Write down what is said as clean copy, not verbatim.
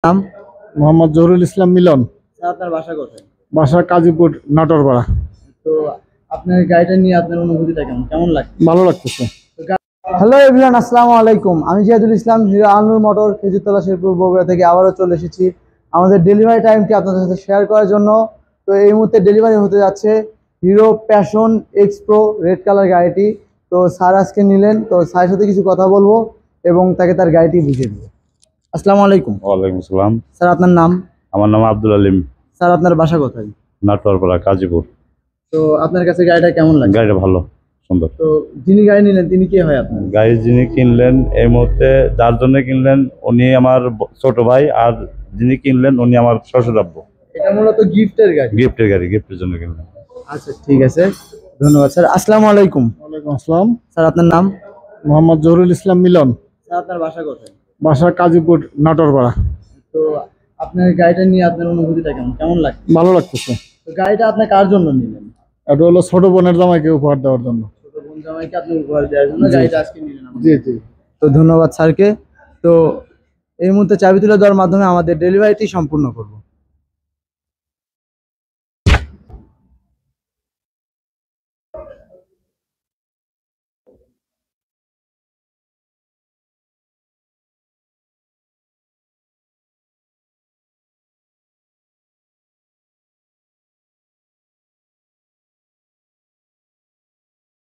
নাম? মোহাম্মদ জহুরুল ইসলাম মিলন। স্যার, আপনার বাসা কোথায়? বাসা কাজীপুর নাটোরপাড়া। তো আপনার গাড়িটা নিয়ে আপনার অনুভূতিটা কেমন কেমন লাগে? ভালো লাগতেছে। হ্যালো এভরিওয়ান, আসসালামু আলাইকুম। আমি জিয়াদুল ইসলাম, হিরো আলনুর মোটর, খেজুরতলা শেরপুর বগুড়া থেকে আবারও চলে এসেছি আমাদের ডেলিভারি টাইমটি আপনাদের সাথে শেয়ার করার জন্য। তো এই মুহূর্তে ডেলিভারি হতে যাচ্ছে hero passion x pro red colour গাড়িটি। তো স্যার আজকে নিলেন, তো স্যারের সাথে কিছু কথা বলবো এবং তাকে তার গাড়িটি বুঝিয়ে দেবো। আসসালামু আলাইকুম। ওয়ালাইকুম আসসালাম। স্যার, আপনার নাম? আমার নাম আব্দুল আলিম, স্যার, আপনার বাসা কোথায়? নাটোরপাড়া কাজীপুর। তো আপনার কাছে গাড়িটা কেমন লাগে? গাড়িটা ভালো, সুন্দর। তো যিনি গাড়ি নিলেন তিনি কে হয় আপনার? গাড়ি যিনি কিনলেন এই মুহূর্তে যার জন্য কিনলেন উনি আমার ছোট ভাই, আর যিনি কিনলেন উনি আমার শ্বশুরাব্য। এটা মূলত গিফটের গাড়ি। গিফটের গাড়ি, গিফটের জন্য কিনলেন। আচ্ছা, ঠিক আছে, ধন্যবাদ স্যার। আসসালামু আলাইকুম। ওয়ালাইকুম আসসালাম। স্যার, আপনার নাম? মোহাম্মদ জহুরুল ইসলাম মিলন। স্যার, আপনার বাসা কোথায়? বাসা কাজীপুর নাটোরপাড়া। তো আপনার গাড়িটা নিয়ে আপনার অনুভূতিটা কেমন কেমন লাগে? ভালো লাগতেছে। তো গাড়িটা আপনি কার জন্য নিলেন? এটা হলো ছোট বোনের জামাইকে উপহার দেওয়ার জন্য। ছোট বোন জামাইকে আপনি উপহার দেওয়ার জন্য জি। গাড়িটা আজকে নিলেন আমাদের। জি জি। তো ধন্যবাদ স্যারকে। তো এই মুহূর্তে চাবি তুলে দেওয়ার মাধ্যমে আমাদের ডেলিভারিটি সম্পূর্ণ করব।